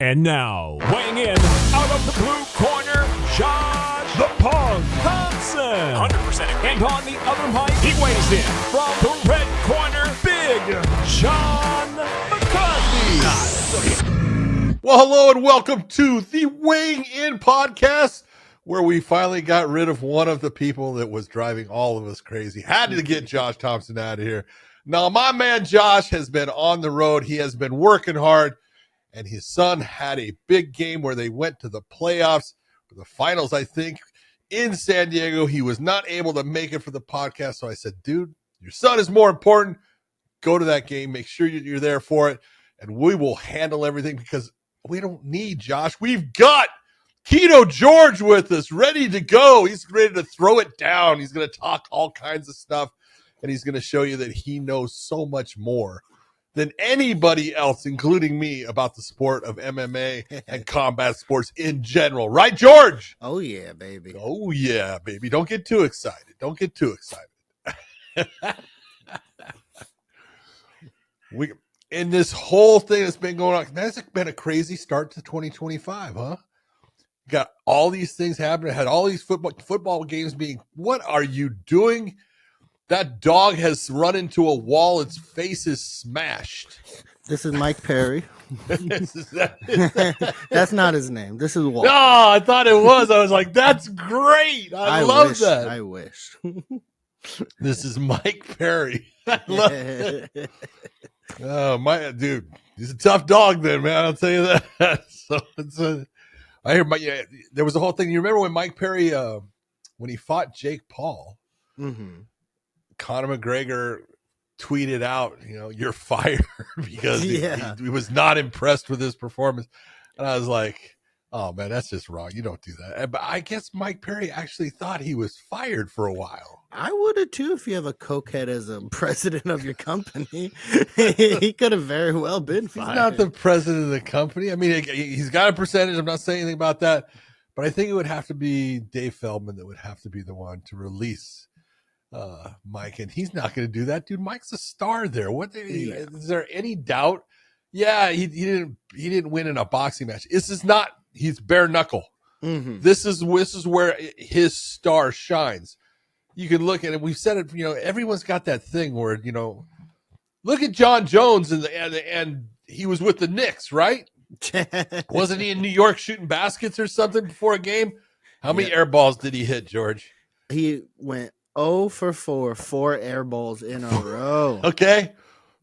And now, weighing in out of the blue corner, Josh the Punk Thompson. 100%. And on the other mic, he weighs in from the red corner, Big John McCarthy. Well, hello and welcome to the Weighing In podcast, where we finally got rid of one of the people that was driving all of us crazy. Had to get Josh Thompson out of here. Now, my man Josh has been on the road. He has been working hard. And his son had a big game where they went to the playoffs, or the finals, I think, in San Diego. He was not able to make it for the podcast. So I said, dude, your son is more important. Go to that game. Make sure you're there for it. And we will handle everything because we don't need Josh. We've got Keto George with us, ready to go. He's ready to throw it down. He's going to talk all kinds of stuff. And he's going to show you that he knows so much more than anybody else, including me, about the sport of MMA and combat sports in general. Right, George? Oh, yeah, baby. Oh, yeah, baby. Don't get too excited. Don't get too excited. In this whole thing that's been going on, man, it's been a crazy start to 2025, huh? Got all these things happening. Had all these football games being, what are you doing? That dog has run into a wall. Its face is smashed. This is Mike Perry. That's not his name. This is Walt. No, I thought it was. I was like, that's great. I love that. I wish. This is Mike Perry. I love it. Oh, my dude. He's a tough dog then, man. I'll tell you that. So I hear there was a whole thing. You remember when Mike Perry, when he fought Jake Paul? Mm-hmm. Conor McGregor tweeted out, you're fired because he was not impressed with his performance. And I was like, oh, man, that's just wrong. You don't do that. But I guess Mike Perry actually thought he was fired for a while. I would have, too, if you have a cokehead as a president of your company. He could have very well been fired. He's not the president of the company. I mean, he's got a percentage. I'm not saying anything about that. But I think it would have to be Dave Feldman that would have to be the one to release Mike, and he's not going to do that, dude. Mike's a star there. Is there any doubt? Yeah, he didn't win in a boxing match. He's bare knuckle. Mm-hmm. This is where his star shines. You can look at it. We've said it. Everyone's got that thing where look at John Jones and he was with the Knicks, right? Wasn't he in New York shooting baskets or something before a game? How many air balls did he hit, George? He went 0 for 4 air balls in a row. Okay.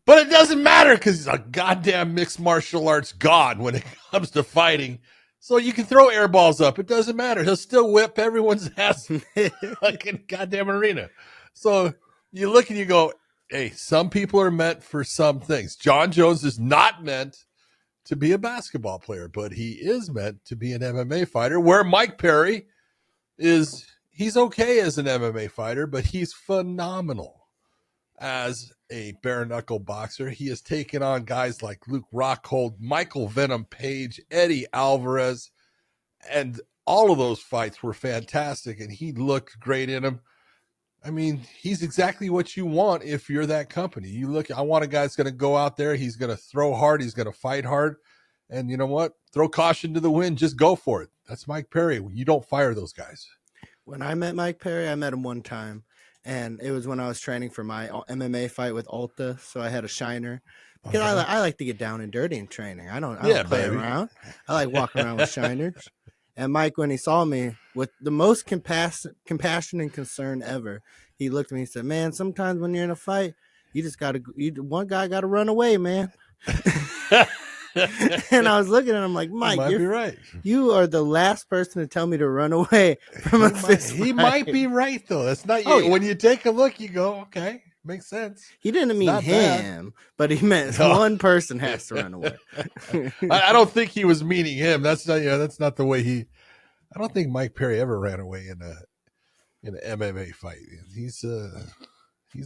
But it doesn't matter because he's a goddamn mixed martial arts god when it comes to fighting. So you can throw air balls up. It doesn't matter. He'll still whip everyone's ass in the fucking goddamn arena. So you look and you go, hey, some people are meant for some things. John Jones is not meant to be a basketball player, but he is meant to be an MMA fighter, where Mike Perry is. He's okay as an MMA fighter, but he's phenomenal as a bare-knuckle boxer. He has taken on guys like Luke Rockhold, Michael Venom Page, Eddie Alvarez, and all of those fights were fantastic, and he looked great in them. I mean, he's exactly what you want if you're that company. I want a guy that's going to go out there, he's going to throw hard, he's going to fight hard, and you know what? Throw caution to the wind, just go for it. That's Mike Perry. You don't fire those guys. When I met Mike Perry, I met him one time, and it was when I was training for my MMA fight with Ulta, so I had a shiner. Because I like to get down and dirty in training. I don't play around. I like walking around with shiners. And Mike, when he saw me with the most compassion and concern ever, he looked at me and said, man, sometimes when you're in a fight, one guy got to run away, man. And I was looking at him like, Mike, you're right. You are the last person to tell me to run away from a fist fight. He might be right, though. That's not you. When you take a look, you go, okay, makes sense. He didn't mean him, but he meant one person has to run away. I don't think he was meaning him. That's not the way he. I don't think Mike Perry ever ran away in an MMA fight. He's a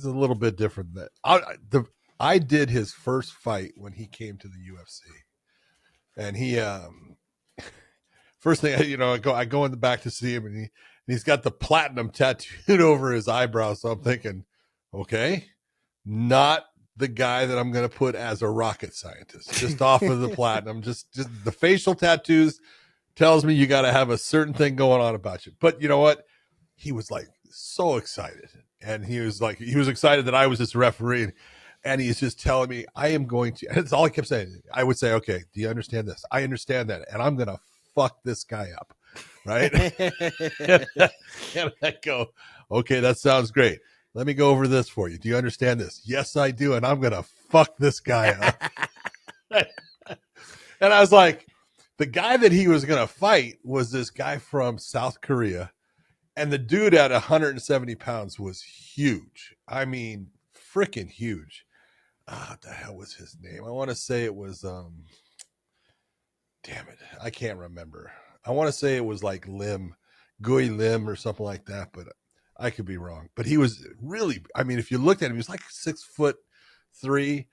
little bit different than that. I did his first fight when he came to the UFC, and he first thing I go in the back to see him, and he's got the platinum tattooed over his eyebrow. So I'm thinking, okay, not the guy that I'm going to put as a rocket scientist, just off of the platinum. Just the facial tattoos tells me you got to have a certain thing going on about you. But you know what? He was like so excited, and he was excited that I was his referee, and he's just telling me I am going to. And it's all I kept saying. I would say, "Okay, do you understand this? I understand that, and I'm going to fuck this guy up." Right? And I go, "Okay, that sounds great. Let me go over this for you. Do you understand this?" "Yes, I do. And I'm going to fuck this guy up." And I was like, the guy that he was going to fight was this guy from South Korea. And the dude at 170 pounds was huge. I mean, freaking huge. What the hell was his name? I want to say it was, damn it. I can't remember. I want to say it was like Gui Lim or something like that, but I could be wrong. But he was really, I mean, if you looked at him, he was like 6'3"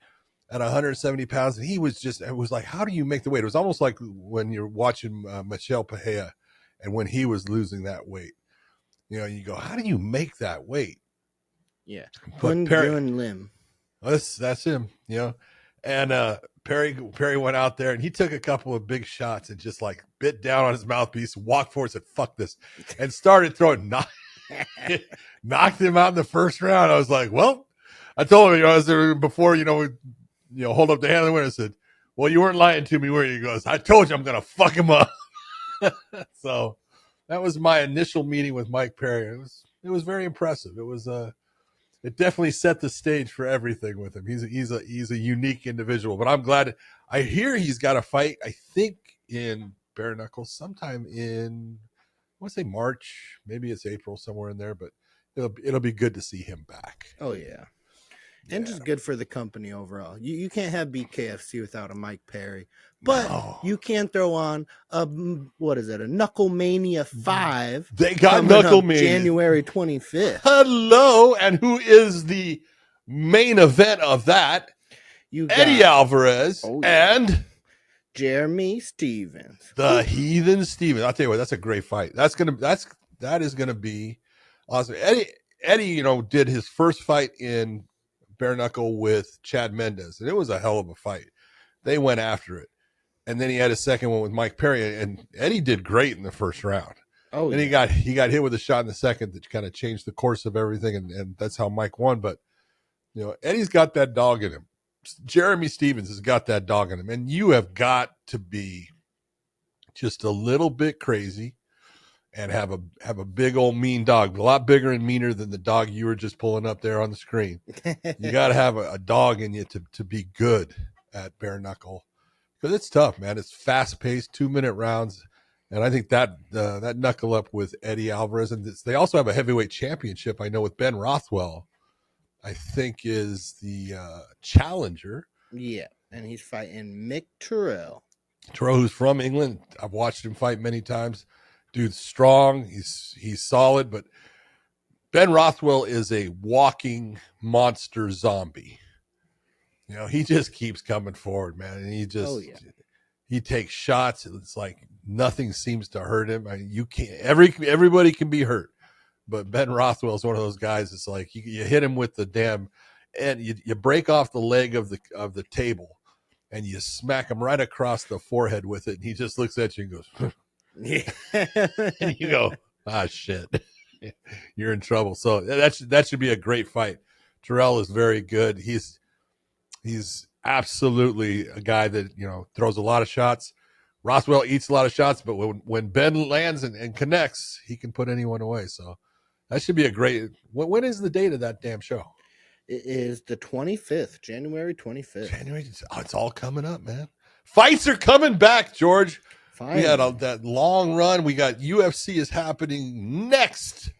at 170 pounds. And he was just, it was like, how do you make the weight? It was almost like when you're watching Michel Pereira and when he was losing that weight. You know, you go, how do you make that weight? Yeah. But Perry, Lim. That's him, you know. And Perry went out there and he took a couple of big shots and just like bit down on his mouthpiece, walked forward, said, "Fuck this," and started throwing, knocked him out in the first round. I was like, well, I told him, you know, I was there before, hold up the hand of the winner. I said, "Well, you weren't lying to me, were you?" He goes, "I told you I'm going to fuck him up." So that was my initial meeting with Mike Perry. It was very impressive. It definitely set the stage for everything with him. He's a unique individual, but I'm glad. I hear he's got a fight, I think in bare knuckles sometime in, I want to say March, maybe it's April, somewhere in there, but it'll be good to see him back. Oh yeah. And just good for the company overall. You can't have BKFC without a Mike Perry, but you can throw on a Knuckle Mania 5. They got Knuckle Mania January 25th. Hello, and who is the main event of that? Eddie Alvarez and Jeremy Stevens, the Heathen Stevens. I'll tell you what, that's a great fight. That is gonna be awesome. Eddie, did his first fight in bare knuckle with Chad Mendes, and it was a hell of a fight. They went after it, and then he had a second one with Mike Perry, and Eddie did great in the first round. Oh, and he got hit with a shot in the second that kind of changed the course of everything, and that's how Mike won. But Eddie's got that dog in him. Jeremy Stevens has got that dog in him, and you have got to be just a little bit crazy and have a big old mean dog, a lot bigger and meaner than the dog you were just pulling up there on the screen. You got to have a dog in you to be good at bare knuckle, because it's tough, man. It's fast paced, 2-minute rounds. And I think that knuckle up with Eddie Alvarez, and they also have a heavyweight championship. I know with Ben Rothwell, I think is the challenger. Yeah, and he's fighting Mick Terrell. Terrell, who's from England. I've watched him fight many times. Dude's strong. He's solid, but Ben Rothwell is a walking monster zombie. He just keeps coming forward, man, and he takes shots. It's like nothing seems to hurt him. I mean, you can't. Everybody can be hurt, but Ben Rothwell is one of those guys. It's like you hit him with the damn, and you break off the leg of the table, and you smack him right across the forehead with it, and he just looks at you and goes. Yeah. And you go, shit, you're in trouble. So that should be a great fight. Terrell is very good. He's absolutely a guy that throws a lot of shots. Rothwell eats a lot of shots, but when Ben lands and connects, he can put anyone away. So that should be a great. When is the date of that damn show? It is the 25th, January 25th. It's all coming up, man. Fights are coming back, George. Finally. We had that long run. We got UFC is happening next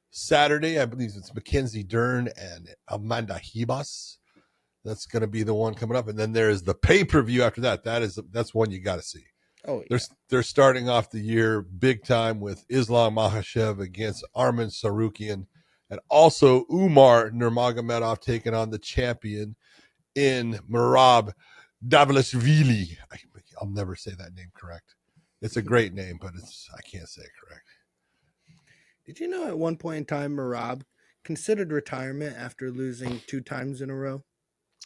Saturday. I believe it's Mackenzie Dern and Amanda Ribas. That's going to be the one coming up. And then there's the pay-per-view after that. That's one you got to see. Oh, yeah. They're starting off the year big time with Islam Makhachev against Arman Sarukian, and also Umar Nurmagomedov taking on the champion in Merab Dvalishvili. I'll never say that name correct. It's a great name, but I can't say it correct. Did you know at one point in time, Merab considered retirement after losing 2 times in a row?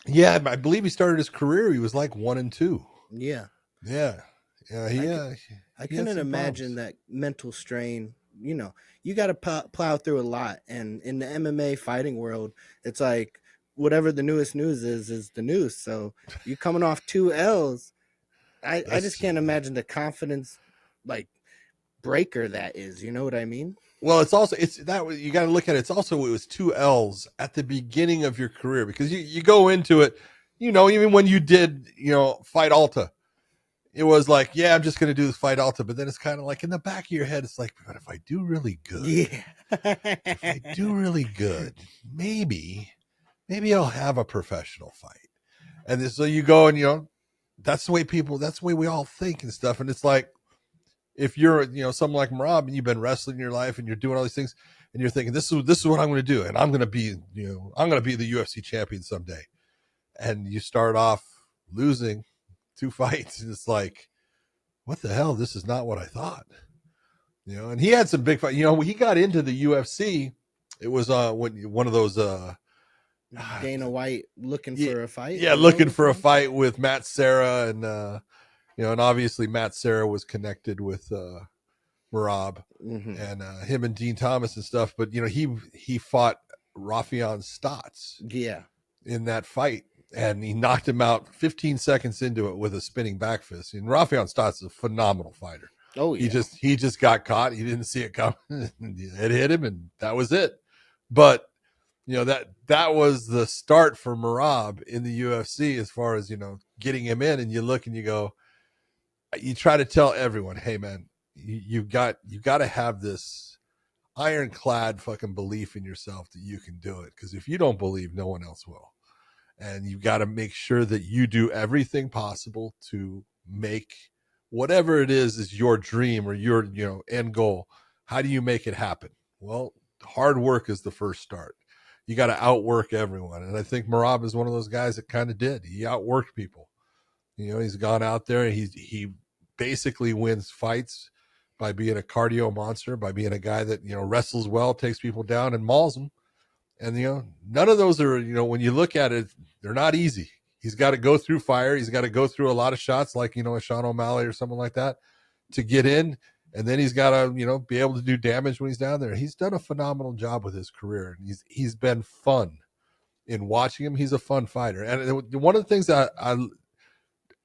Yeah, I believe he started his career. He was like 1-2. Yeah. Yeah. Yeah. I couldn't imagine that mental strain. You got to plow through a lot. And in the MMA fighting world, it's like whatever the newest news is the news. So you coming off 2 L's. I just can't imagine the confidence like breaker that is. You know what I mean? Well, it's that you got to look at it. It's also, it was 2 L's at the beginning of your career, because you go into it, even when you did, fight Alta, it was like, yeah, I'm just going to do this fight Alta. But then it's kind of like in the back of your head, it's like, but if I do really good, if I do really good, maybe I'll have a professional fight. And so you go and, that's the way we all think and stuff. And it's like, if you're, someone like Merab and you've been wrestling in your life and you're doing all these things and you're thinking, this is what I'm going to do. And I'm going to be, I'm going to be the UFC champion someday. And you start off losing 2 fights. And it's like, what the hell? This is not what I thought. And he had some big fights. When he got into the UFC, it was when one of those Dana White looking for a fight. Yeah, looking for a fight with Matt Serra, and and obviously Matt Serra was connected with Merab, and him and Dean Thomas and stuff. But he fought Rafion Stotts, in that fight, and he knocked him out 15 seconds into it with a spinning back fist. And Rafion Stotts is a phenomenal fighter. Oh yeah, he just got caught. He didn't see it coming. It hit him, and that was it. But that was the start for Merab in the UFC, as far as getting him in. And you look and you go, you try to tell everyone, hey man, you got to have this ironclad fucking belief in yourself that you can do it, because if you don't believe, no one else will. And you've got to make sure that you do everything possible to make whatever it is your dream or your end goal. How do you make it happen? Well, hard work is the first start. You got to outwork everyone. And I think Merab is one of those guys that kind of did. He outworked people. He's gone out there and he basically wins fights by being a cardio monster, by being a guy that, wrestles well, takes people down and mauls them. And, none of those are, when you look at it, they're not easy. He's got to go through fire. He's got to go through a lot of shots, like, a Sean O'Malley or someone like that, to get in. And then he's got to, be able to do damage when he's down there. He's done a phenomenal job with his career. And he's been fun in watching him. He's a fun fighter. And one of the things that I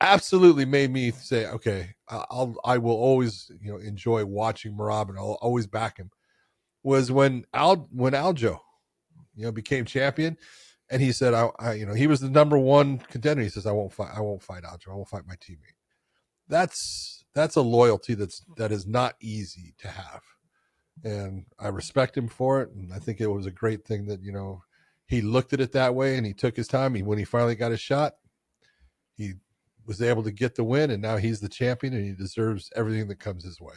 absolutely made me say, okay, I will always, enjoy watching Merab, and I'll always back him, was when Aljo, became champion, and he said, he was the number 1 contender. He says, I won't fight Aljo. I won't fight my teammate. That's a loyalty that is not easy to have. And I respect him for it. And I think it was a great thing that, he looked at it that way, and he took his time. When he finally got his shot, he was able to get the win, and now he's the champion, and he deserves everything that comes his way.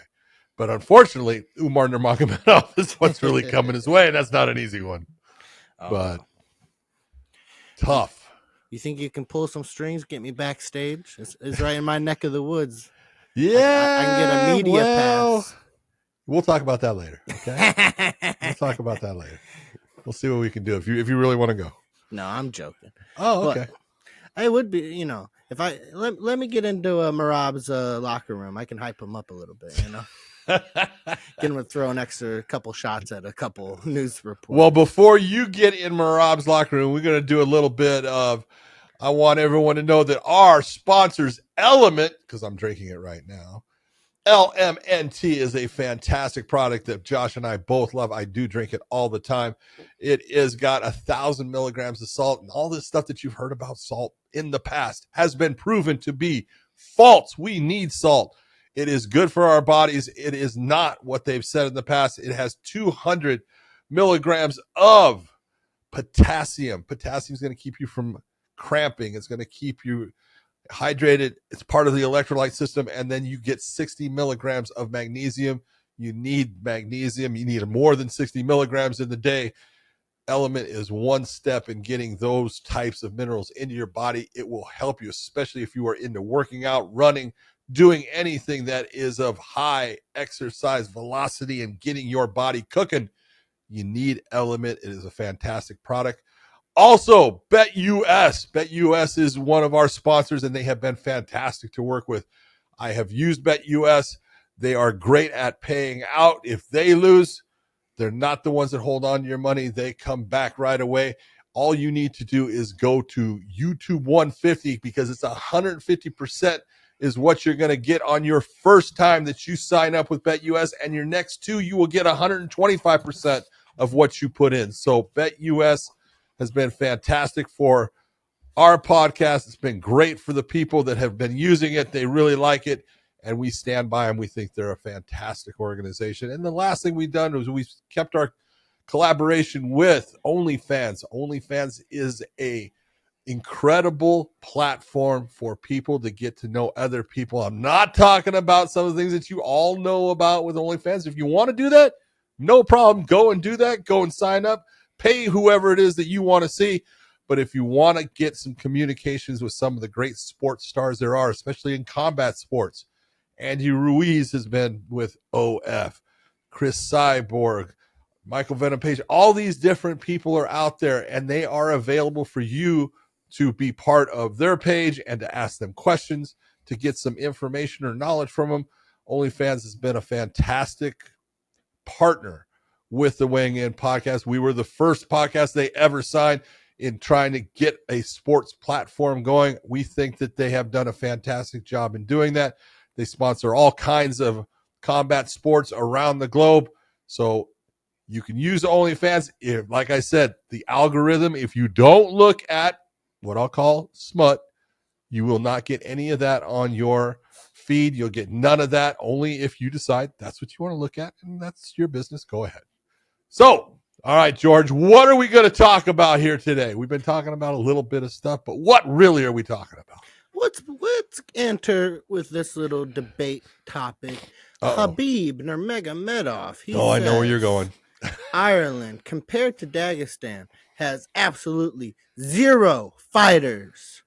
But unfortunately, Umar Nurmagomedov is what's really coming his way, and that's not an easy one. But tough. You think you can pull some strings, get me backstage? It's right in my neck of the woods. Yeah, I can get a media pass. We'll talk about that later. Okay, we'll talk about that later. We'll see what we can do if you really want to go. No, I'm joking. Oh, okay. But it would be, if I let me get into Merab's locker room, I can hype him up a little bit. Get him to throw an extra couple shots at a couple news reports. Well, before you get in Merab's locker room, we're going to do a little bit of, I want everyone to know that our sponsors, LMNT, because I'm drinking it right now, LMNT is a fantastic product that Josh and I both love. I do drink it all the time. It has got 1,000 milligrams of salt, and all this stuff that you've heard about salt in the past has been proven to be false. We need salt. It is good for our bodies. It is not what they've said in the past. It has 200 milligrams of potassium. Potassium is going to keep you from cramping. It's going to keep you hydrated. It's part of the electrolyte system. And then you get 60 milligrams of magnesium. You need magnesium. You need more than 60 milligrams in the day. LMNT is one step in getting those types of minerals into your body. It will help you, especially if you are into working out, running, doing anything that is of high exercise velocity and getting your body cooking. You need LMNT. It is a fantastic product. Also, BetUS. BetUS is one of our sponsors, and they have been fantastic to work with. I have used BetUS. They are great at paying out. If they lose, they're not the ones that hold on to your money. They come back right away. All you need to do is go to YouTube 150 because it's 150% is what you're going to get on your first time that you sign up with BetUS, and your next two, you will get 125% of what you put in. So BetUS has been fantastic for our podcast. It's been great for the people that have been using it. They really like it, and we stand by them. We think they're a fantastic organization. And the last thing we've done was we've kept our collaboration with OnlyFans. OnlyFans is a incredible platform for people to get to know other people. I'm not talking about some of the things that you all know about with OnlyFans. If you want to do that, no problem. Go and do that. Go and sign up. Pay whoever it is that you want to see. But if you want to get some communications with some of the great sports stars there are, especially in combat sports, Andy Ruiz has been with OF, Chris Cyborg, Michael Venom Page. All these different people are out there, and they are available for you to be part of their page and to ask them questions, to get some information or knowledge from them. OnlyFans has been a fantastic partner with the Weighing In podcast. We were the first podcast they ever signed in trying to get a sports platform going. We think that they have done a fantastic job in doing that. They sponsor all kinds of combat sports around the globe. So you can use OnlyFans. If, like I said, the algorithm, if you don't look at what I'll call smut, you will not get any of that on your feed. You'll get none of that. Only if you decide that's what you want to look at, and that's your business. Go ahead. So, all right, George, what are we going to talk about here today? We've been talking about a little bit of stuff, but what really are we talking about? Let's enter with this little debate topic. Khabib Nurmagomedov. I know where you're going. Ireland, compared to Dagestan, has absolutely 0 fighters.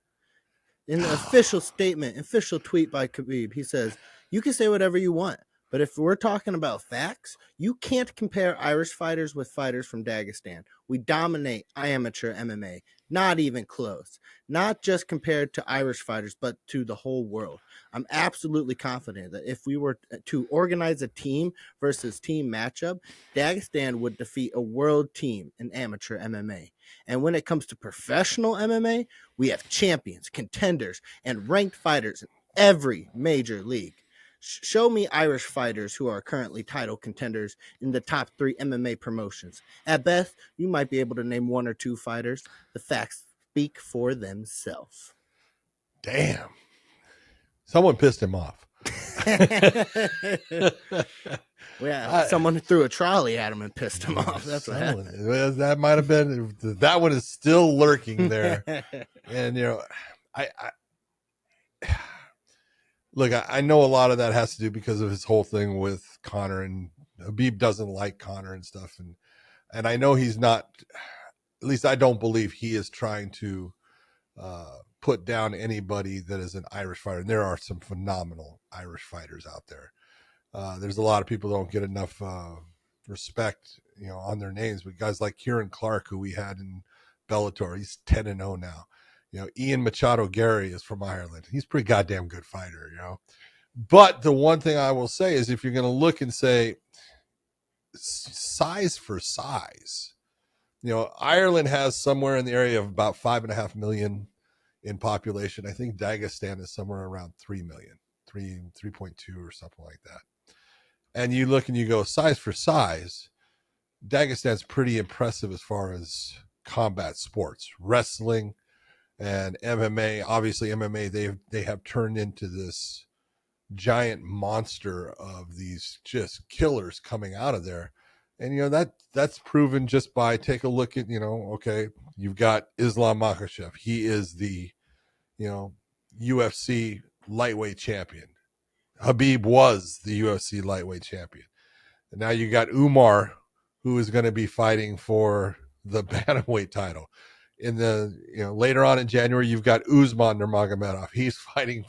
In the official statement, official tweet by Khabib, he says, you can say whatever you want, but if we're talking about facts, you can't compare Irish fighters with fighters from Dagestan. We dominate amateur MMA. Not even close. Not just compared to Irish fighters, but to the whole world. I'm absolutely confident that if we were to organize a team versus team matchup, Dagestan would defeat a world team in amateur MMA. And when it comes to professional MMA, we have champions, contenders, and ranked fighters in every major league. Show me Irish fighters who are currently title contenders in the top 3 MMA promotions. At best, you might be able to name 1 or 2 fighters. The facts speak for themselves. Damn. Someone pissed him off. Yeah, someone threw a trolley at him and pissed him off. That's what happened. That might have been, that one is still lurking there. And, look, I know a lot of that has to do because of his whole thing with Conor, and Khabib doesn't like Conor and stuff. And I know he's not, at least I don't believe he is trying to put down anybody that is an Irish fighter. And there are some phenomenal Irish fighters out there. There's a lot of people that don't get enough respect, on their names, but guys like Kieran Clark, who we had in Bellator, he's 10-0 now. Ian Machado Gary is from Ireland. He's a pretty goddamn good fighter, But the one thing I will say is if you're going to look and say size for size, Ireland has somewhere in the area of about 5.5 million in population. I think Dagestan is somewhere around 3 million, 3.2 or something like that. And you look and you go size for size, Dagestan's pretty impressive as far as combat sports, wrestling, and MMA. Obviously MMA, they have turned into this giant monster of these just killers coming out of there. And that's proven just by, take a look at, okay, you've got Islam Makhachev. He is the UFC lightweight champion. Khabib was the UFC lightweight champion. And now you got Umar, who is going to be fighting for the bantamweight title. In the later on in January, you've got Usman Nurmagomedov. He's fighting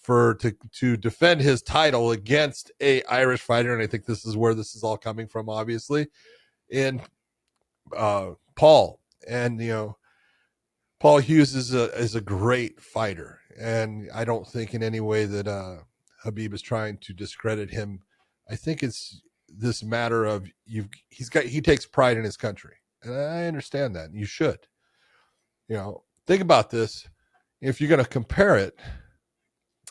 to defend his title against a Irish fighter, and I think this is where this is all coming from, obviously. And Paul, and Paul Hughes is a great fighter, and I don't think in any way that Khabib is trying to discredit him. I think it's this matter of he takes pride in his country, and I understand that. You should, think about this. If you're going to compare it,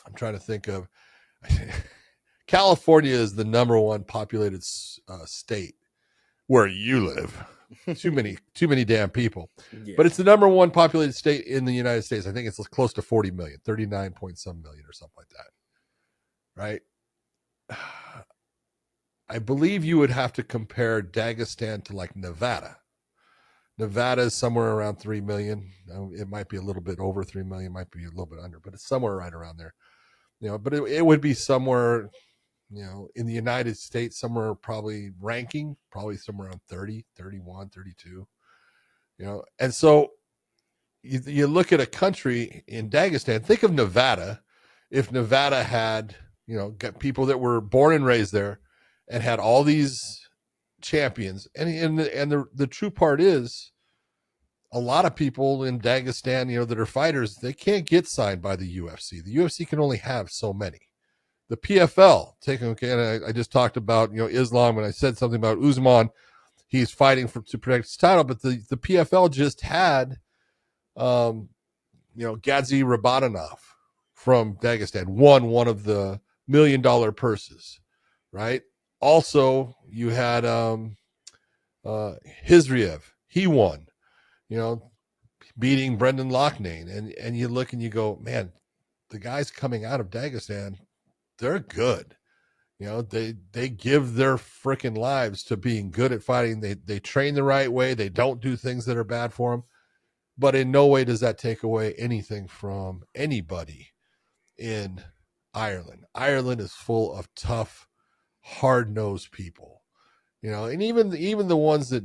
I'm trying to think of California is the number one populated state where you live. Too many damn people. Yeah. But it's the number one populated state in the United States. I think it's close to 40 million, 39 point some million or something like that. Right? I believe you would have to compare Dagestan to like Nevada. Nevada is somewhere around 3 million. It might be a little bit over 3 million, might be a little bit under, but it's somewhere right around there. But it would be somewhere, in the United States, somewhere probably somewhere around 30, 31, 32, And so you look at a country in Dagestan, think of Nevada. If Nevada had, got people that were born and raised there and had all these champions. And the true part is a lot of people in Dagestan, that are fighters, they can't get signed by the UFC. The UFC can only have so many. The PFL, and I just talked about, Islam when I said something about Usman. He's fighting to protect his title, but the PFL just had, Gadzi Rabadanov from Dagestan won one of the $1 million purses, right? Also, you had Hizriev. He won, beating Brendan Loughnane. And you look and you go, man, the guys coming out of Dagestan, they're good. They give their freaking lives to being good at fighting. They train the right way. They don't do things that are bad for them. But in no way does that take away anything from anybody in Ireland. Ireland is full of tough, hard-nosed people. And even the ones that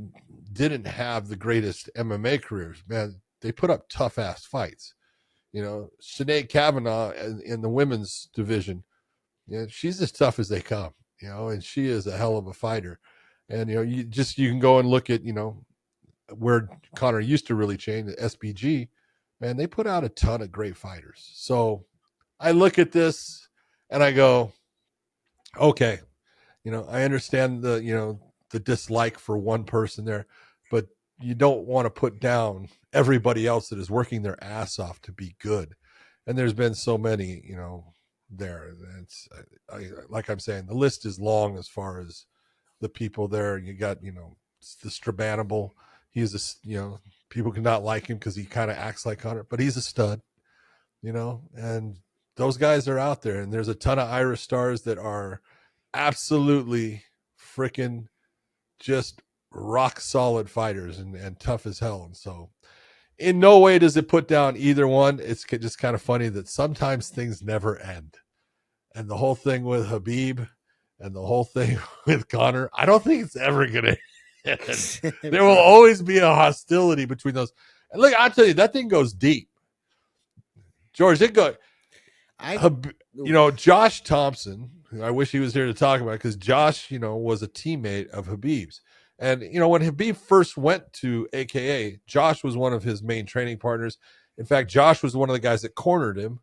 didn't have the greatest MMA careers, man, they put up tough-ass fights. Sinead Kavanagh in the women's division, she's as tough as they come, and she is a hell of a fighter. And, you can go and look at, where Connor used to really train, the SBG, man, they put out a ton of great fighters. So I look at this and I go, okay, I understand the dislike for one person there, but you don't want to put down everybody else that is working their ass off to be good. And there's been so many, there. It's like I'm saying, the list is long as far as the people there. You got, the Strabanable. He's people cannot like him because he kind of acts like Connor, but he's a stud, and those guys are out there. And there's a ton of Irish stars that are absolutely freaking just rock solid fighters and tough as hell. And so in no way does it put down either one. It's just kind of funny that sometimes things never end. And the whole thing with Khabib and the whole thing with Connor, I don't think it's ever going to end. There will always be a hostility between those. And look, I'll tell you, that thing goes deep. George, Josh Thompson, I wish he was here to talk about it, because Josh, was a teammate of Khabib's. And, when Khabib first went to AKA, Josh was one of his main training partners. In fact, Josh was one of the guys that cornered him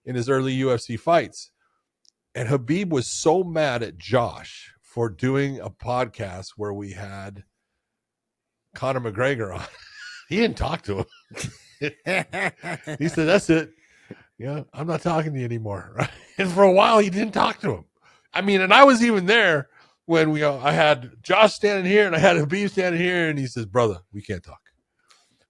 in his early UFC fights. And Khabib was so mad at Josh for doing a podcast where we had Conor McGregor on. He didn't talk to him. He said, that's it. I'm not talking to you anymore. Right? And for a while, he didn't talk to him. I mean, and I was even there when I had Josh standing here and I had Khabib standing here, and he says, brother, we can't talk.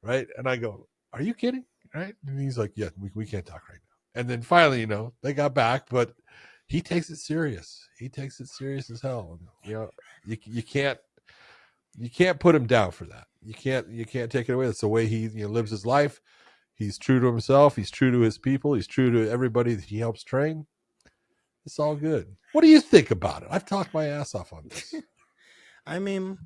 Right? And I go, are you kidding? Right? And he's like, yeah, we can't talk right now. And then finally, they got back, but he takes it serious. He takes it serious as hell. You can't put him down for that. You can't take it away. That's the way he lives his life. He's true to himself. He's true to his people. He's true to everybody that he helps train. It's all good. What do you think about it? I've talked my ass off on this. I mean,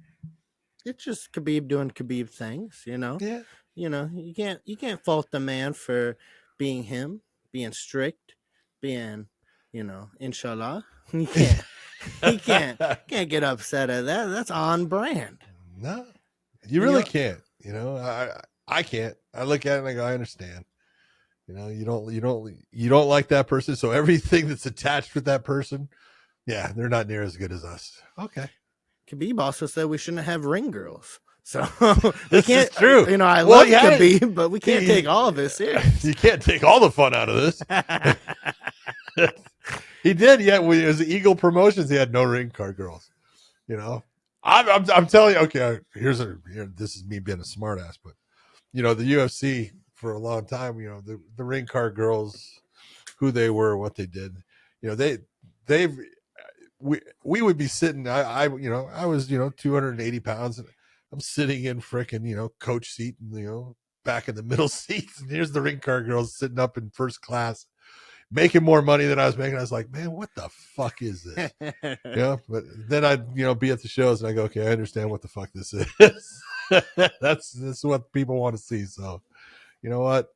it's just Khabib doing Khabib things, Yeah. You can't fault the man for being him, being strict, being, inshallah. You can't get upset at that. That's on brand. No, you really can't. I can't. I look at it and I go, I understand. You don't like that person. So everything that's attached with that person, yeah, they're not near as good as us. Okay. Khabib also said we shouldn't have ring girls. So we This can't. is true. I Well, love he had it- Khabib, but we can't take all of it serious. You can't take all the fun out of this. He did, yet when it was Eagle Promotions, he had no ring card girls. I'm telling you. Okay, this is me being a smartass, but the UFC for a long time, the ring card girls, who they were, what they did, we would be sitting. I was 280 pounds, and I'm sitting in frickin' coach seat, and back in the middle seats, and here's the ring card girls sitting up in first class, making more money than I was making. I was like, man, what the fuck is this? But then I'd be at the shows and I go, okay, I understand what the fuck this is. This is what people want to see. So you know what?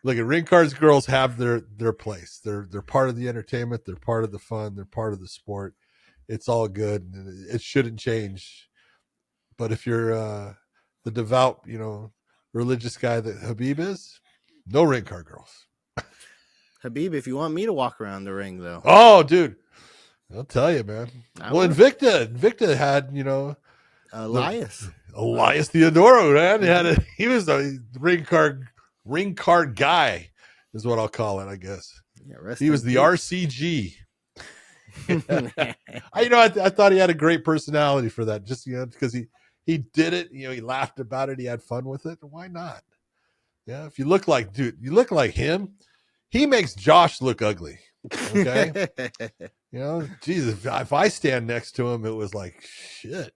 Look, at ring cards girls have their place. They're part of the entertainment, they're part of the fun, they're part of the sport. It's all good, and it shouldn't change. But if you're the devout, religious guy that Khabib is, no ring card girls. Khabib, if you want me to walk around the ring, though. Oh, dude, I'll tell you, man. Invicta had, Elias Theodoro, man. He was a ring card guy, is what I'll call it, I guess. Yeah, he was the RCG. I thought he had a great personality for that, just because he did it. He laughed about it. He had fun with it. Why not? Yeah, if you look like him, he makes Josh look ugly. Okay. Jesus, if I stand next to him, it was like, shit,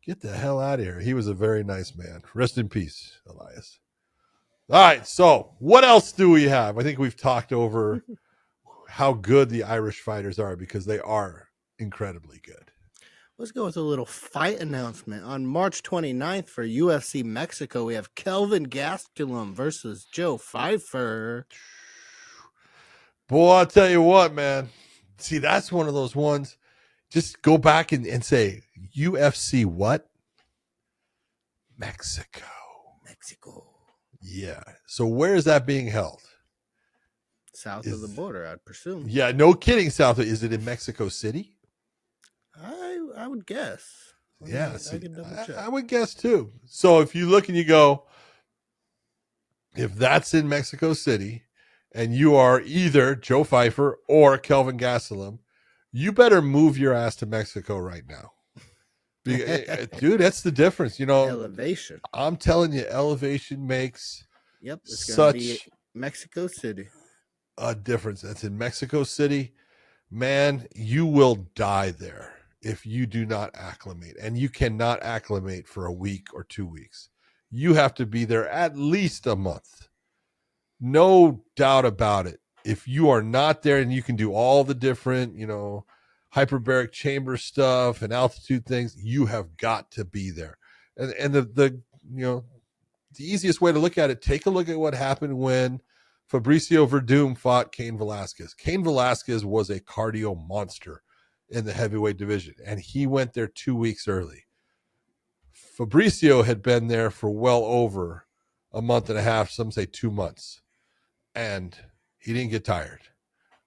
get the hell out of here. He was a very nice man. Rest in peace, Elias. All right. So what else do we have? I think we've talked over how good the Irish fighters are, because they are incredibly good. Let's go with a little fight announcement. On March 29th for UFC Mexico, we have Kelvin Gastelum versus Joe Pfeiffer. Boy, I'll tell you what, man. See, that's one of those ones. Just go back and say, UFC what? Mexico. Yeah. So where is that being held? South of the border, I'd presume. Yeah, no kidding. South. Is it in Mexico City? I would guess. I would guess too. So if you look and you go, if that's in Mexico City, and you are either Joe Pfeiffer or Kelvin Gastelum, you better move your ass to Mexico right now. Dude, that's the difference. Elevation. I'm telling you, elevation makes it's gonna be Mexico City. A difference. That's in Mexico City. Man, you will die there if you do not acclimate. And you cannot acclimate for a week or 2 weeks. You have to be there at least a month. No doubt about it. If you are not there, and you can do all the different, hyperbaric chamber stuff and altitude things, you have got to be there. And the easiest way to look at it, take a look at what happened when Fabricio Verdum fought Cain Velasquez. Cain Velasquez was a cardio monster in the heavyweight division, and he went there 2 weeks early. Fabricio had been there for well over a month and a half, some say 2 months, and he didn't get tired,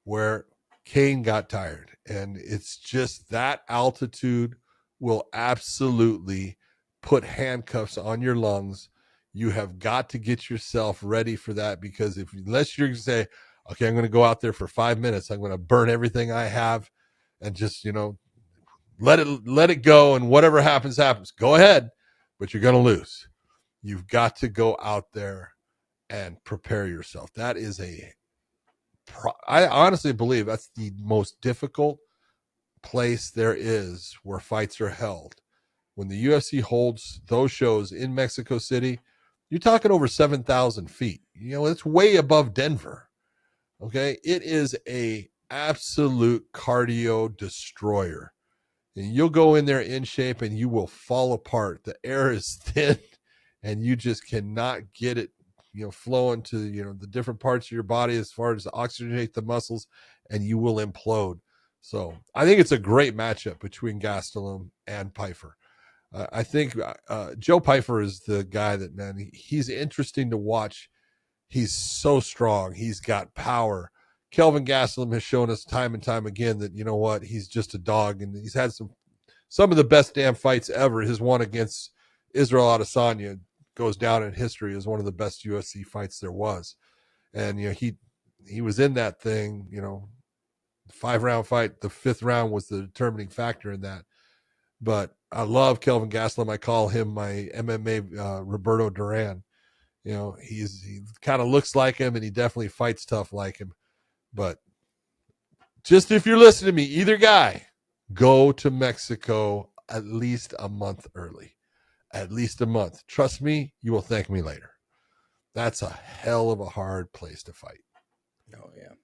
where Cain got tired. And it's just that altitude will absolutely put handcuffs on your lungs. You have got to get yourself ready for that, because unless you're going to say, okay, I'm going to go out there for 5 minutes, I'm going to burn everything I have and just, let it go, and whatever happens, go ahead, but you're going to lose. You've got to go out there and prepare yourself. That is I honestly believe that's the most difficult place there is where fights are held. When the UFC holds those shows in Mexico City, you're talking over 7,000 feet. It's way above Denver. Okay. It is a absolute cardio destroyer. And you'll go in there in shape and you will fall apart. The air is thin and you just cannot get it, flowing to, the different parts of your body as far as oxygenate the muscles, and you will implode. So I think it's a great matchup between Gastelum and Pfeiffer. I think Joe Pyfer is the guy that, man, he's interesting to watch. He's so strong. He's got power. Kelvin Gastelum has shown us time and time again that, you know what, he's just a dog, and he's had some of the best damn fights ever. His one against Israel Adesanya goes down in history as one of the best UFC fights there was. And, you know, he was in that thing, you know, 5-round fight. The 5th round was the determining factor in that. But I love Kelvin Gastelum. I call him my MMA Roberto Duran. You know, he kind of looks like him, and he definitely fights tough like him. But just if you're listening to me, either guy, go to Mexico at least a month early. At least a month. Trust me, you will thank me later. That's a hell of a hard place to fight. Oh, yeah.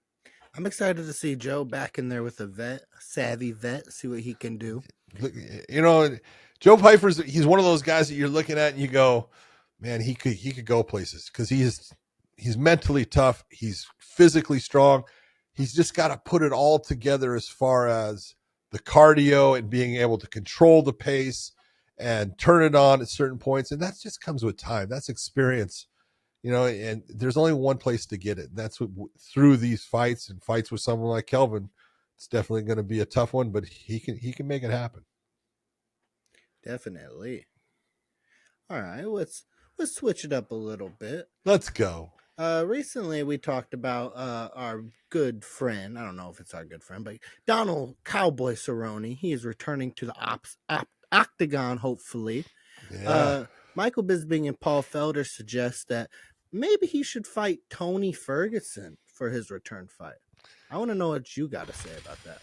I'm excited to see Joe back in there with a savvy vet, see what he can do. You know, Joe Pyfer's, he's one of those guys that you're looking at and you go, man, he could go places because he's mentally tough. He's physically strong. He's just got to put it all together as far as the cardio and being able to control the pace and turn it on at certain points. And that just comes with time. That's experience, you know, and there's only one place to get it. And that's through these fights and fights with someone like Kelvin. It's definitely going to be a tough one, but he can make it happen. Definitely. All right, let's switch it up a little bit. Let's go. Recently we talked about our good friend. I don't know if it's our good friend, but Donald Cowboy Cerrone. He is returning to the octagon, hopefully. Yeah. Michael Bisping and Paul Felder suggest that maybe he should fight Tony Ferguson for his return fight. I want to know what you got to say about that.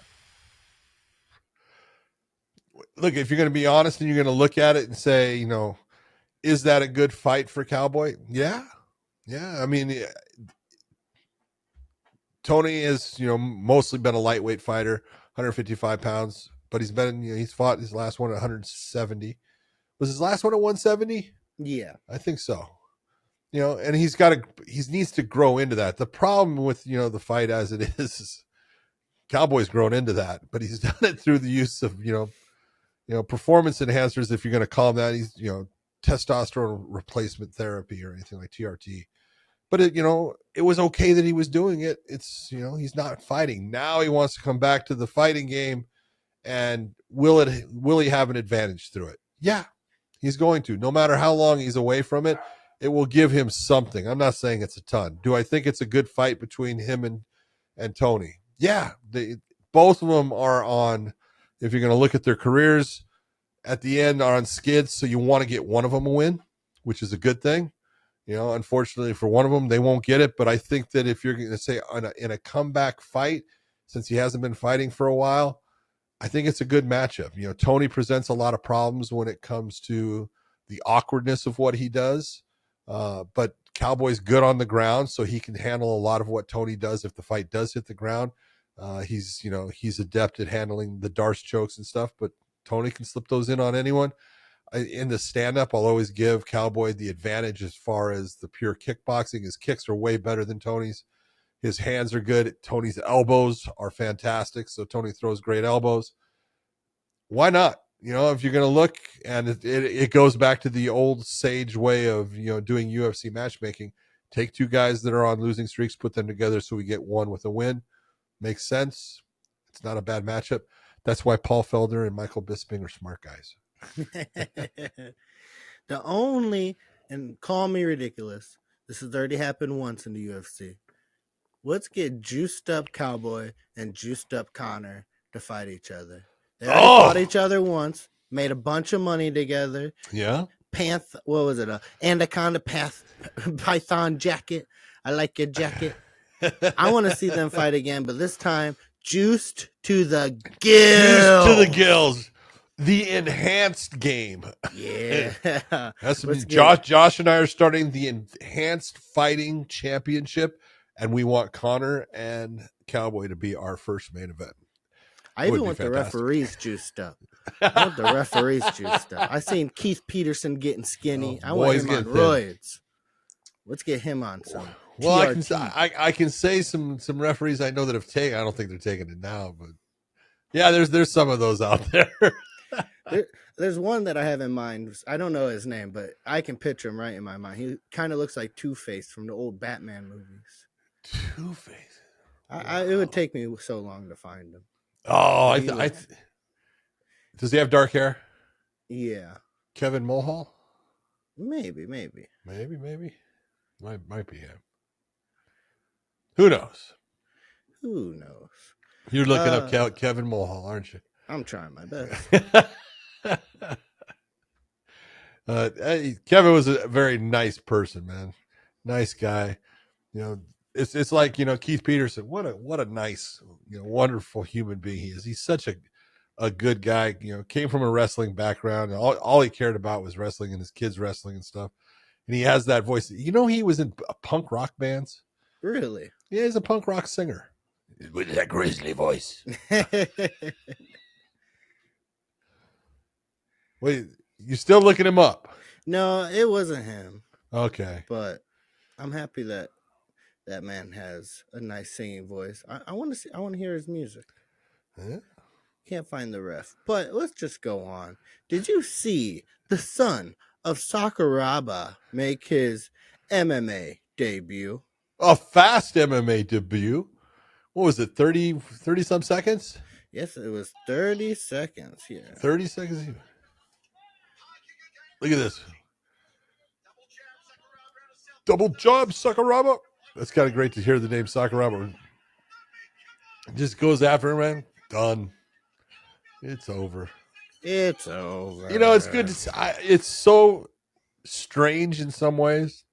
Look, if you're going to be honest and you're going to look at it and say, you know, is that a good fight for Cowboy? Yeah. Yeah. I mean, Tony has, you know, mostly been a lightweight fighter, 155 pounds, but he's fought his last one at 170. Was his last one at 170? Yeah. I think so. You know, and he needs to grow into that. The problem with, you know, the fight as it is Cowboy's grown into that, but he's done it through the use of, you know, performance enhancers, if you're going to call them that. He's, you know, testosterone replacement therapy or anything like TRT. But it was okay that he was doing it. It's, you know, he's not fighting. Now he wants to come back to the fighting game, and will he have an advantage through it? Yeah, he's going to. No matter how long he's away from it, it will give him something. I'm not saying it's a ton. Do I think it's a good fight between him and Tony? Yeah, both of them are on, if you're going to look at their careers, at the end are on skids, so you want to get one of them a win, which is a good thing. You know, unfortunately for one of them, they won't get it. But I think that if you're going to say in a comeback fight, since he hasn't been fighting for a while, I think it's a good matchup. You know, Tony presents a lot of problems when it comes to the awkwardness of what he does. But Cowboy's good on the ground, so he can handle a lot of what Tony does if the fight does hit the ground. He's adept at handling the Darce chokes and stuff, but Tony can slip those in on anyone. In the stand-up, I'll always give Cowboy the advantage as far as the pure kickboxing. His kicks are way better than Tony's. His hands are good. Tony's elbows are fantastic, so Tony throws great elbows. Why not? You know, if you're going to look, and it goes back to the old sage way of, you know, doing UFC matchmaking. Take two guys that are on losing streaks, put them together so we get one with a win. Makes sense. It's not a bad matchup. That's why Paul Felder and Michael Bisping are smart guys. And call me ridiculous, this has already happened once in the UFC. Let's get juiced up Cowboy and juiced up Connor to fight each other. They already fought each other once, made a bunch of money together. Yeah. What was it? Anaconda Python jacket. I like your jacket. I want to see them fight again, but this time juiced to the gills. Juiced to the gills. The enhanced game. Yeah. Josh and I are starting the enhanced fighting championship, and we want Connor and Cowboy to be our first main event. I even want the referees juiced up. I seen Keith Peterson getting skinny. I want him on roids. Let's get him on some. Well, I can say some referees I know that have taken. I don't think they're taking it now, but yeah, there's some of those out there. There's one that I have in mind. I don't know his name, but I can picture him right in my mind. He kind of looks like Two-Face from the old Batman movies. Two-Face. It would take me so long to find him. Oh, does he have dark hair? Yeah. Kevin Mulhall? Maybe. Might be him. Who knows? You're looking up Kevin Mulhall, aren't you? I'm trying my best. Kevin was a very nice person, man. Nice guy. You know, it's like, you know, Keith Peterson. What a nice, you know, wonderful human being he is. He's such a good guy. You know, came from a wrestling background. All he cared about was wrestling and his kids wrestling and stuff. And he has that voice. You know, he was in punk rock bands. Really? Yeah, he's a punk rock singer with that grizzly voice. Wait, you still looking him up? No, it wasn't him. Okay. But I'm happy that that man has a nice singing voice. I want to hear his music. Yeah. Can't find the ref. But let's just go on. Did you see the son of Sakuraba make his MMA debut? A fast MMA debut. What was it, 30 some seconds? Yes, it was 30 seconds here. 30 seconds? Look at this. Double job, Sakuraba. That's kind of great to hear the name Sakuraba. Just goes after him, man. Done. It's over. It's over. You know, it's good. It's so strange in some ways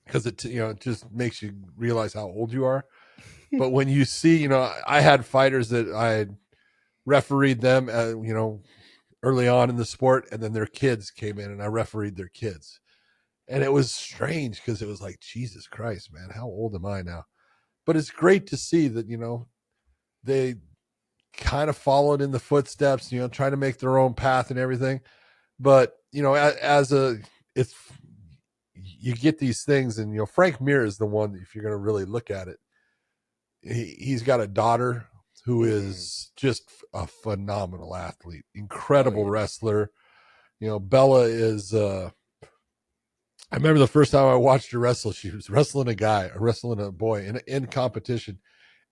because it just makes you realize how old you are. But when you see, you know, I had fighters that I had refereed them, you know, early on in the sport, and then their kids came in and I refereed their kids. And it was strange because it was like, Jesus Christ, man, how old am I now? But it's great to see that, you know, they kind of followed in the footsteps, you know, trying to make their own path and everything. But, you know, you get these things, and, you know, Frank Mir is the one, if you're going to really look at it, he's got a daughter who is just a phenomenal athlete, incredible wrestler. You know, Bella is, I remember the first time I watched her wrestle, she was wrestling a boy in competition,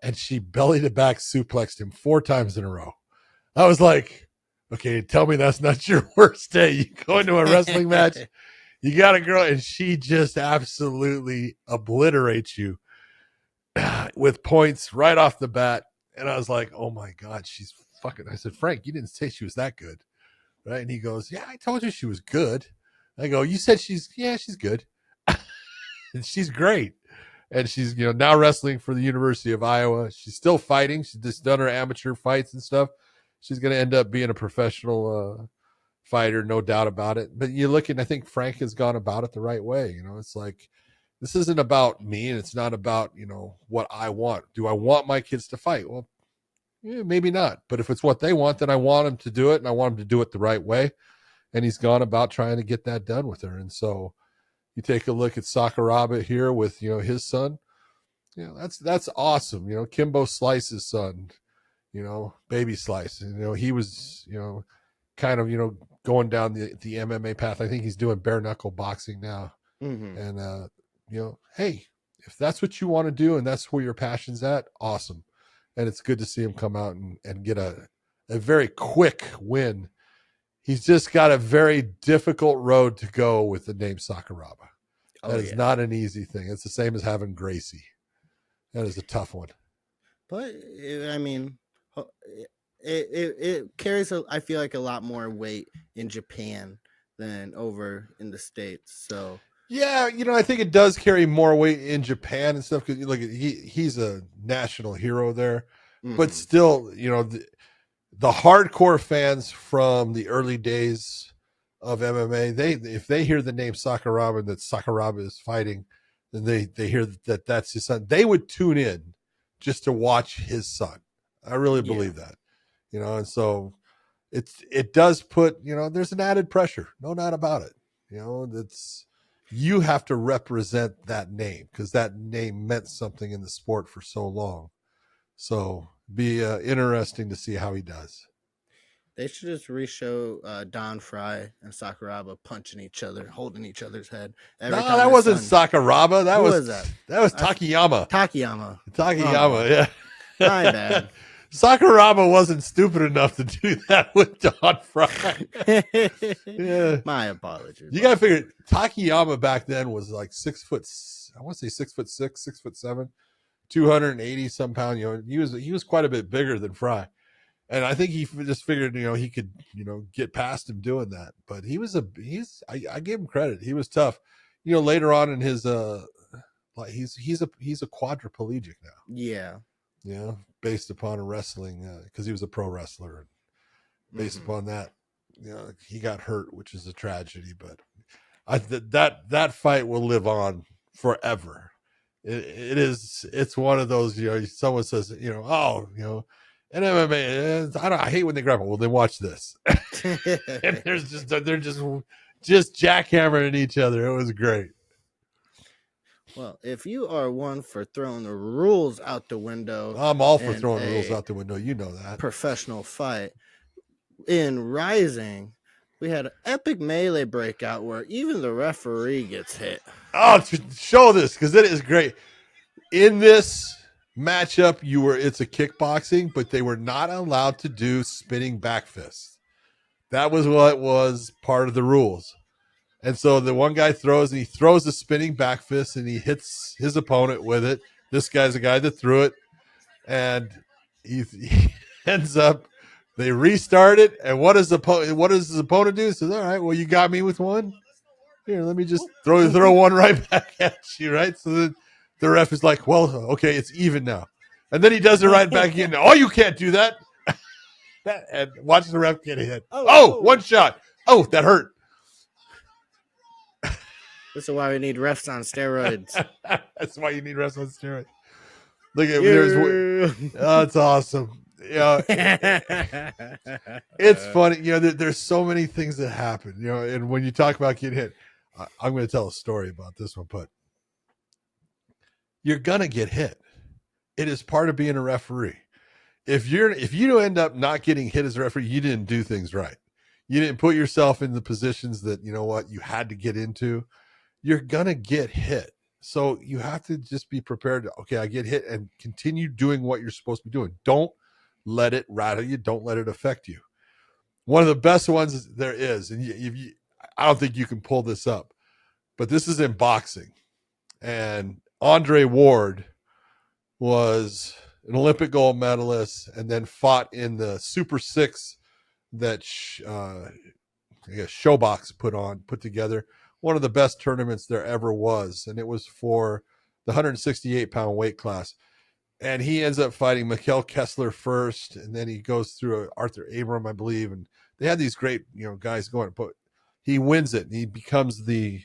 and she belly to back suplexed him 4 times in a row. I was like, okay, tell me that's not your worst day. You go into a wrestling match, you got a girl, and she just absolutely obliterates you with points right off the bat. And I was like, oh my God, she's fucking. I said, Frank, you didn't say she was that good. Right. And he goes, yeah, I told you she was good. I go, you said she's good. And she's great. And she's, you know, now wrestling for the University of Iowa. She's still fighting. She's just done her amateur fights and stuff. She's going to end up being a professional fighter, no doubt about it. But you look, and I think Frank has gone about it the right way. You know, it's like, this isn't about me, and it's not about, you know, what I want. Do I want my kids to fight? Well, yeah, maybe not. But if it's what they want, then I want them to do it, and I want them to do it the right way. And he's gone about trying to get that done with her. And so you take a look at Sakuraba here with, you know, his son. You know, that's awesome. You know, Kimbo Slice's son, you know, Baby Slice. You know, he was, you know, kind of, you know, going down the MMA path. I think he's doing bare knuckle boxing now. Mm-hmm. And, you know, hey, if that's what you want to do and that's where your passion's at, awesome. And it's good to see him come out and get a very quick win. He's just got a very difficult road to go with the name Sakuraba. That is not an easy thing. It's the same as having Gracie. That is a tough one. But, I mean, it carries, I feel like, a lot more weight in Japan than over in the States. So, yeah, you know, I think it does carry more weight in Japan and stuff. Because look, he's a national hero there. Mm-hmm. But still, you know, the hardcore fans from the early days of MMA, if they hear the name Sakuraba and that Sakuraba is fighting, then they hear that that's his son, they would tune in just to watch his son. I really believe that, you know, and so it does put, you know, there's an added pressure, no doubt about it. You know, you have to represent that name because that name meant something in the sport for so long. So be interesting to see how he does. They should just re-show Don Fry and Sakuraba punching each other, holding each other's head every No, time. that their wasn't son- Sakuraba. That Who was was that? Takayama. Takayama. Takayama, yeah. My bad. Sakuraba wasn't stupid enough to do that with Don Fry. Yeah. My apologies. You gotta figure Takayama back then was like 6 foot. I want to say 6'6", 6'7", 280 some pound. He was quite a bit bigger than Fry, and I think he just figured he could get past him doing that. But I gave him credit. He was tough. Later on in his like he's a quadriplegic now. Yeah. Based upon a wrestling because he was a pro wrestler. Based upon that, he got hurt, which is a tragedy. But that fight will live on forever. It's one of those. Someone says, in MMA, I hate when they grapple. Well, then watch this. And they're just jackhammering each other. It was great. Well, if you are one for throwing the rules out the window, I'm all for throwing the rules out the window. You know that. Professional fight. In Rising, we had an epic melee breakout where even the referee gets hit. Oh, show this because it is great. In this matchup, it's a kickboxing, but they were not allowed to do spinning back fists. That was what was part of the rules. And so the one guy throws a spinning back fist and he hits his opponent with it. This guy's the guy that threw it. And he ends up, they restart it. And what does his opponent do? He says, all right, well, you got me with one. Here, let me just throw one right back at you, right? So then the ref is like, well, okay, it's even now. And then he does it right back again. Oh, you can't do that. And watch the ref get hit. Oh, one shot. Oh, that hurt. This is why we need refs on steroids. That's why you need refs on steroids. Look at that's awesome. It's funny. There's so many things that happen. And when you talk about getting hit, I'm going to tell a story about this one. But you're gonna get hit. It is part of being a referee. If you end up not getting hit as a referee, you didn't do things right. You didn't put yourself in the positions that you had to get into. You're gonna get hit. So you have to just be prepared to, okay, I get hit, and continue doing what you're supposed to be doing. Don't let it rattle you. Don't let it affect you. One of the best ones there is, and I don't think you can pull this up, but this is in boxing. And Andre Ward was an Olympic gold medalist and then fought in the Super Six that Showbox put together. One of the best tournaments there ever was, and it was for the 168-pound weight class. And he ends up fighting Mikhail Kessler first, and then he goes through Arthur Abram, I believe, and they had these great guys going. But he wins it, and he becomes the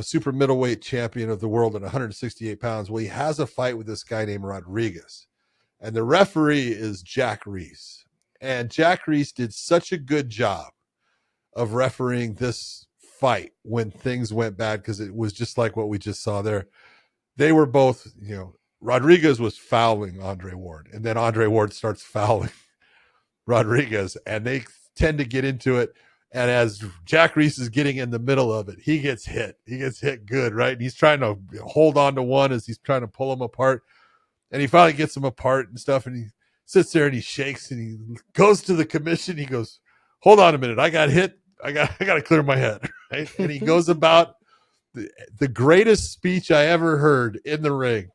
super middleweight champion of the world at 168 pounds. Well, he has a fight with this guy named Rodriguez, and the referee is Jack Reese. And Jack Reese did such a good job of refereeing this fight when things went bad, because it was just like what we just saw there. They were both, Rodriguez was fouling Andre Ward, and then Andre Ward starts fouling Rodriguez, and they tend to get into it. And as Jack Reese is getting in the middle of it, he gets hit. He gets hit good, right? And he's trying to hold on to one as he's trying to pull him apart. And he finally gets him apart and stuff, and he sits there and he shakes and he goes to the commission. He goes, hold on a minute. I got hit. I got to clear my head, right? And he goes about the greatest speech I ever heard in the ring,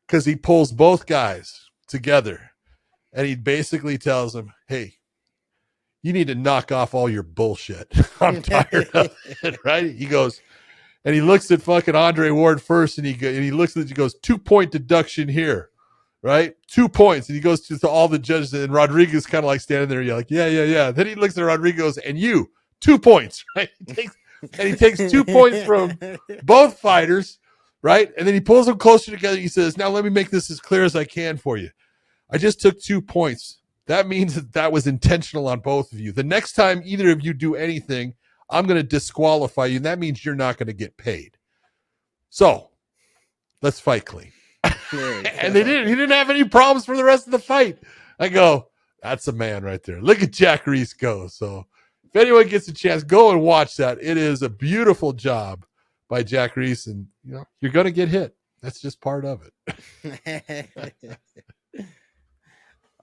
because he pulls both guys together and he basically tells them, hey, you need to knock off all your bullshit. I'm tired of it, right? He goes, and he looks at fucking Andre Ward first, and he looks at it, he goes, 2-point deduction here, right? 2 points. And he goes to all the judges, and Rodriguez kind of like standing there, like, yeah. Then he looks at Rodriguez, and 2 points, right? He takes 2 points from both fighters, right? And then he pulls them closer together. He says, now let me make this as clear as I can for you. I just took 2 points. That means that was intentional on both of you. The next time either of you do anything, I'm going to disqualify you, and that means you're not going to get paid. So let's fight clean. And they didn't. He didn't have any problems for the rest of the fight. I go, That's a man right there. Look at Jack Reese go. So if anyone gets a chance, go and watch that. It is a beautiful job by Jack Reese, and you're going to get hit. That's just part of it.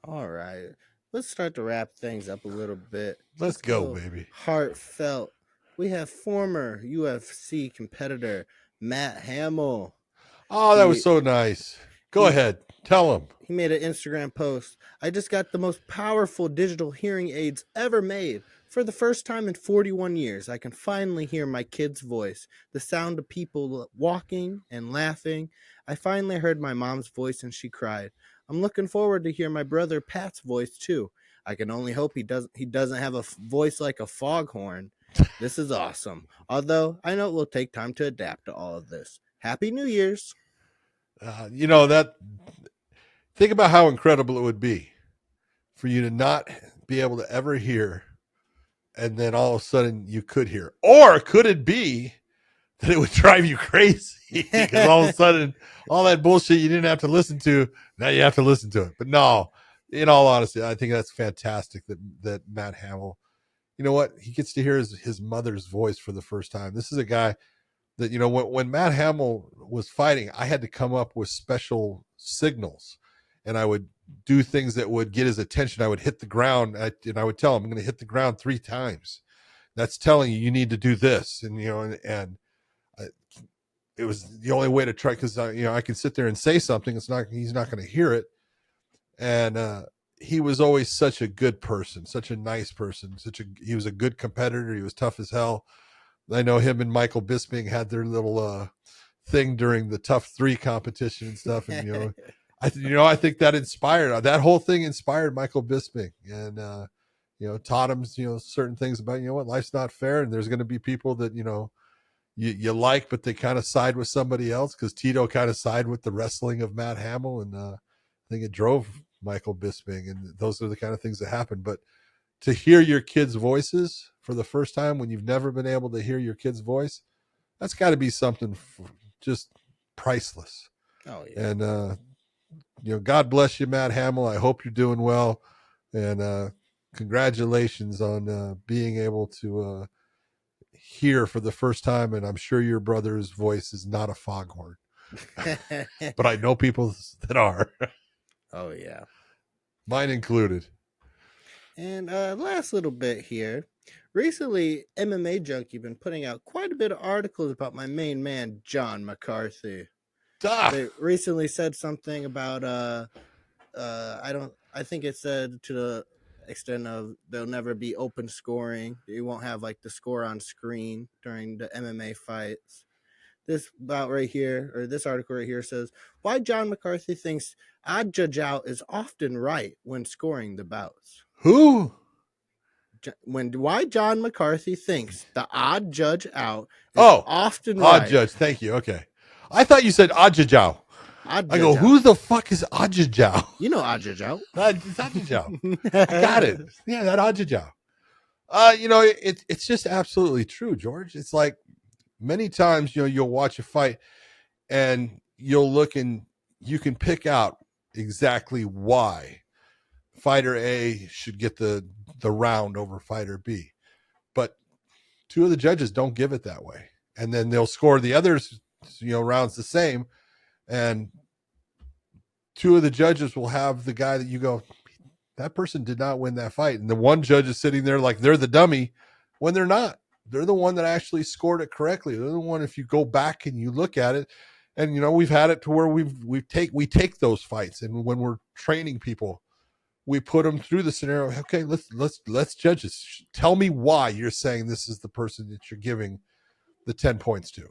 All right. Let's start to wrap things up a little bit. Let's go, baby. Heartfelt. We have former UFC competitor Matt Hamill. Oh, that was so nice. Go ahead. Tell him. He made an Instagram post. I just got the most powerful digital hearing aids ever made. For the first time in 41 years, I can finally hear my kid's voice, the sound of people walking and laughing. I finally heard my mom's voice and she cried. I'm looking forward to hear my brother Pat's voice too. I can only hope he doesn't have a voice like a foghorn. This is awesome. Although I know it will take time to adapt to all of this. Happy New Year's. Think about how incredible it would be for you to not be able to ever hear, and then all of a sudden you could hear. Or could it be that it would drive you crazy because all of a sudden all that bullshit you didn't have to listen to, now you have to listen to it. But no, in all honesty, I think that's fantastic that Matt Hamill, you know what, he gets to hear his mother's voice for the first time. This is a guy that, when Matt Hamill was fighting, I had to come up with special signals, and I would do things that would get his attention. I would hit the ground, and I would tell him, I'm going to hit the ground 3 times. That's telling you need to do this. And, it was the only way to try, because, I can sit there and say something. He's not going to hear it. And he was always such a good person, such a nice person. He was a good competitor. He was tough as hell. I know him and Michael Bisping had their little thing during the Tough 3 competition and stuff. And, I think that whole thing inspired Michael Bisping, and, taught him, certain things about, what, life's not fair. And there's going to be people that, you like, but they kind of side with somebody else, because Tito kind of sided with the wrestling of Matt Hamill. And I think it drove Michael Bisping, and those are the kind of things that happen. But to hear your kids' voices for the first time when you've never been able to hear your kid's voice, that's got to be something just priceless. Oh, yeah. And, God bless you, Matt Hamill. I hope you're doing well. And congratulations on being able to hear for the first time. And I'm sure your brother's voice is not a foghorn, but I know people that are. Oh, yeah. Mine included. And last little bit here. Recently, MMA Junkie been putting out quite a bit of articles about my main man, John McCarthy. They recently said something about I think it said to the extent of there'll never be open scoring. You won't have like the score on screen during the MMA fights. This bout right here, or this article right here, says why John McCarthy thinks odd judge out is often right when scoring the bouts. Who? Why John McCarthy thinks the odd judge out is often right. Odd judge, thank you. Okay. I thought you said Ajajao. I go, who the fuck is Ajajao? You know Ajajao. It's Ajajao. I got it. Yeah, that Ajajao. It's just absolutely true, George. It's like many times, you'll watch a fight and you'll look and you can pick out exactly why fighter A should get the round over fighter B. But 2 of the judges don't give it that way. And then they'll score the others, rounds the same. And 2 of the judges will have the guy that you go, that person did not win that fight. And the one judge is sitting there like they're the dummy when they're not. They're the one that actually scored it correctly. They're the one, if you go back and you look at it, and we've had it to where we take those fights, and when we're training people, we put them through the scenario. Okay, let's judge this. Tell me why you're saying this is the person that you're giving the 10 points to.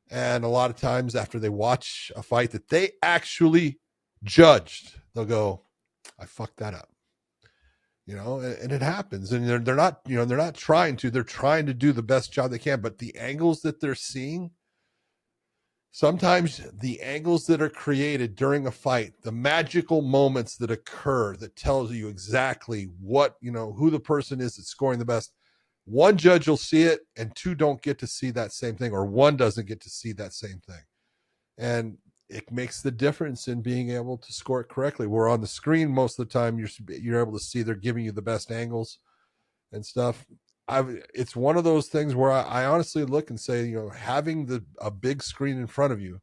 And a lot of times after they watch a fight that they actually judged, they'll go, I fucked that up. And it happens. And they're not trying to. They're trying to do the best job they can. But the angles that they're seeing, sometimes the angles that are created during a fight, the magical moments that occur that tells you exactly what, who the person is that's scoring the best. One judge will see it and 2 don't get to see that same thing, or 1 doesn't get to see that same thing. And it makes the difference in being able to score it correctly. We're on the screen most of the time. You're able to see they're giving you the best angles and stuff. It's one of those things where I honestly look and say, having a big screen in front of you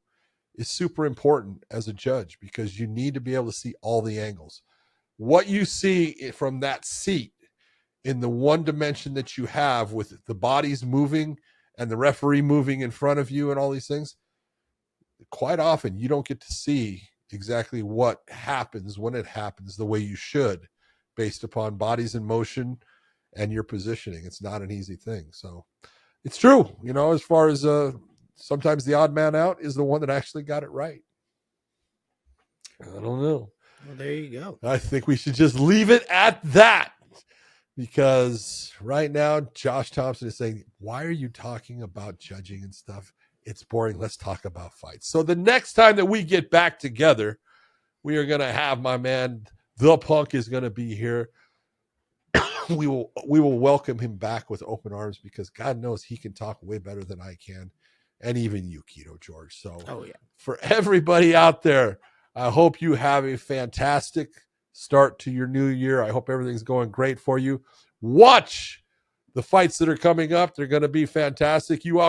is super important as a judge, because you need to be able to see all the angles. What you see from that seat in the one dimension that you have with the bodies moving and the referee moving in front of you and all these things, quite often you don't get to see exactly what happens when it happens the way you should, based upon bodies in motion and your positioning. It's not an easy thing. So it's true, as far as sometimes the odd man out is the one that actually got it right. I don't know. Well, there you go. I think we should just leave it at that, because right now Josh Thompson is saying, why are you talking about judging and stuff? It's boring. Let's talk about fights. So the next time that we get back together, we are going to have my man, The Punk, is going to be here. We will welcome him back with open arms, because God knows he can talk way better than I can, and even you, Keto George. So for everybody out there, I hope you have a fantastic start to your new year. I hope everything's going great for you. Watch the fights that are coming up. They're going to be fantastic. You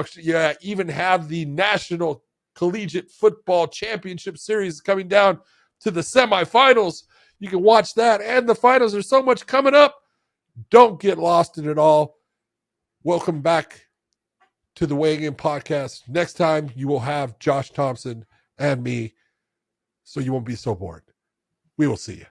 even have the National Collegiate Football Championship Series coming down to the semifinals. You can watch that, and the finals. There's so much coming up. Don't get lost in it all. Welcome back to the Weighing In Podcast. Next time, you will have Josh Thompson and me, so you won't be so bored. We will see you.